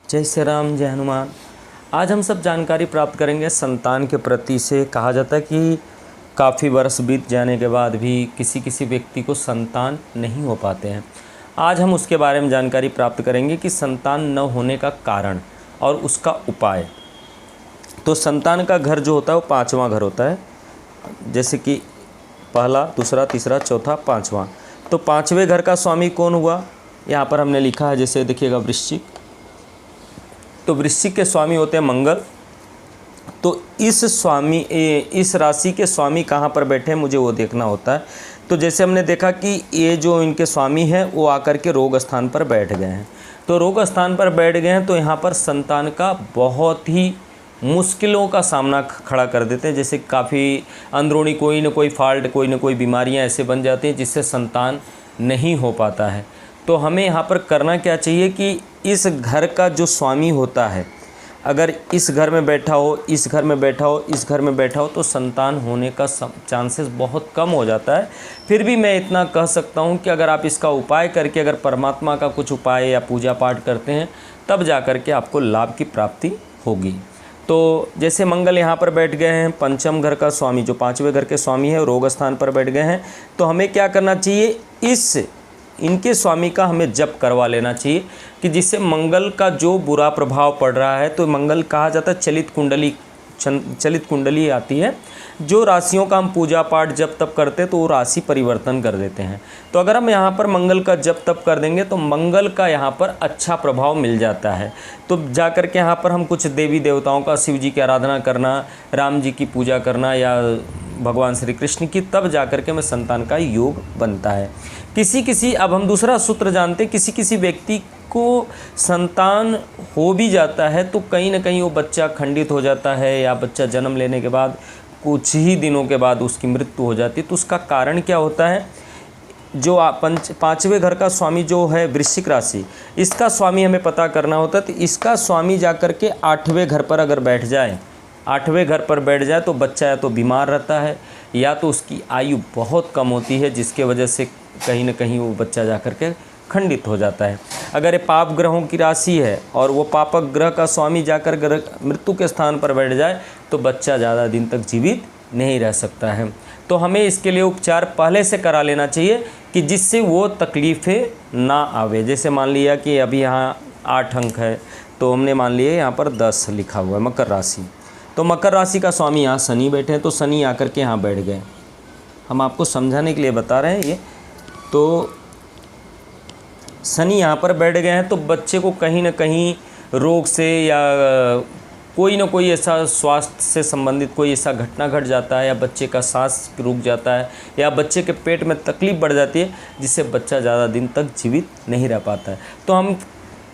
जय श्री राम, जय हनुमान। आज हम सब जानकारी प्राप्त करेंगे संतान के प्रति से। कहा जाता है कि काफ़ी वर्ष बीत जाने के बाद भी किसी किसी व्यक्ति को संतान नहीं हो पाते हैं। आज हम उसके बारे में जानकारी प्राप्त करेंगे कि संतान न होने का कारण और उसका उपाय। तो संतान का घर जो होता है वो 5वां घर होता है, जैसे कि पहला, दूसरा, तीसरा, चौथा, 5वां। तो 5वें घर का स्वामी कौन हुआ, यहाँ पर हमने लिखा है। जैसे देखिएगा वृश्चिक, तो वृश्चिक के स्वामी होते हैं मंगल। तो इस राशि के स्वामी कहाँ पर बैठे हैं मुझे वो देखना होता है। तो जैसे हमने देखा कि ये जो इनके स्वामी हैं वो आकर के रोग स्थान पर बैठ गए हैं। तो रोग स्थान पर बैठ गए हैं तो यहाँ पर संतान का बहुत ही मुश्किलों का सामना खड़ा कर देते हैं। जैसे काफ़ी अंदरूनी कोई ना कोई फॉल्ट, कोई ना कोई बीमारियाँ ऐसे बन जाती हैं जिससे संतान नहीं हो पाता है। तो हमें यहाँ पर करना क्या चाहिए कि इस घर का जो स्वामी होता है, अगर इस घर में बैठा हो, इस घर में बैठा हो, इस घर में बैठा हो, तो संतान होने का चांसेस बहुत कम हो जाता है। फिर भी मैं इतना कह सकता हूँ कि अगर आप इसका उपाय करके अगर परमात्मा का कुछ उपाय या पूजा पाठ करते हैं तब जा कर के आपको लाभ की प्राप्ति होगी। तो जैसे मंगल यहाँ पर बैठ गए हैं, 5वें घर का स्वामी जो 5वें घर के स्वामी है रोग स्थान पर बैठ गए हैं, तो हमें क्या करना चाहिए, इनके स्वामी का हमें जप करवा लेना चाहिए कि जिससे मंगल का जो बुरा प्रभाव पड़ रहा है। तो मंगल कहा जाता है चलित कुंडली आती है, जो राशियों का हम पूजा पाठ जब तब करते हैं तो वो राशि परिवर्तन कर देते हैं। तो अगर हम यहाँ पर मंगल का जप तप कर देंगे तो मंगल का यहाँ पर अच्छा प्रभाव मिल जाता है। तो जा कर के यहाँ पर हम कुछ देवी देवताओं का, शिव जी की आराधना करना, राम जी की पूजा करना या भगवान श्री कृष्ण की, तब जा कर के हमें संतान का योग बनता है। अब हम दूसरा सूत्र जानते हैं, किसी व्यक्ति को संतान हो भी जाता है तो कहीं ना कहीं वो बच्चा खंडित हो जाता है या बच्चा जन्म लेने के बाद कुछ ही दिनों के बाद उसकी मृत्यु हो जाती है। तो उसका कारण क्या होता है, जो 5वें घर का स्वामी जो है वृश्चिक राशि, इसका स्वामी हमें पता करना होता है। तो इसका स्वामी जा कर के 8वें घर पर अगर बैठ जाए, 8वें घर पर बैठ जाए तो बच्चा या तो बीमार रहता है या तो उसकी आयु बहुत कम होती है, जिसके वजह से कहीं ना कहीं वो बच्चा जा कर के खंडित हो जाता है। अगर ये पाप ग्रहों की राशि है और वो पापक ग्रह का स्वामी जाकर मृत्यु के स्थान पर बैठ जाए तो बच्चा ज़्यादा दिन तक जीवित नहीं रह सकता है। तो हमें इसके लिए उपचार पहले से करा लेना चाहिए कि जिससे वो तकलीफ़ें ना आवे। जैसे मान लिया कि अभी यहाँ 8 अंक है तो हमने मान लिया यहाँ पर 10 लिखा हुआ है मकर राशि। तो मकर राशि का स्वामी यहाँ शनि बैठे हैं, तो शनि आकर के यहाँ बैठ गए। हम आपको समझाने के लिए बता रहे हैं ये। तो शनि यहाँ पर बैठ गए हैं तो बच्चे को कहीं ना कहीं रोग से या कोई ना कोई ऐसा स्वास्थ्य से संबंधित कोई ऐसा घटना घट जाता है, या बच्चे का सांस रुक जाता है, या बच्चे के पेट में तकलीफ़ बढ़ जाती है जिससे बच्चा ज़्यादा दिन तक जीवित नहीं रह पाता है। तो हम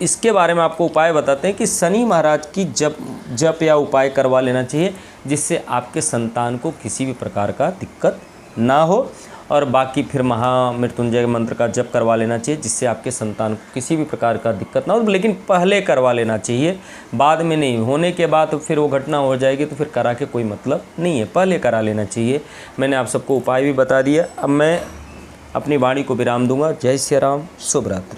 इसके बारे में आपको उपाय बताते हैं कि शनि महाराज की जप या उपाय करवा लेना चाहिए, जिससे आपके संतान को किसी भी प्रकार का दिक्कत ना हो। और बाकी फिर महामृत्युंजय मंत्र का जप करवा लेना चाहिए, जिससे आपके संतान को किसी भी प्रकार का दिक्कत ना हो। लेकिन पहले करवा लेना चाहिए, बाद में नहीं। होने के बाद फिर वो घटना हो जाएगी तो फिर करा के कोई मतलब नहीं है, पहले करा लेना चाहिए। मैंने आप सबको उपाय भी बता दिया। अब मैं अपनी वाणी को विराम दूंगा। जय श्री राम, शुभ रात्रि।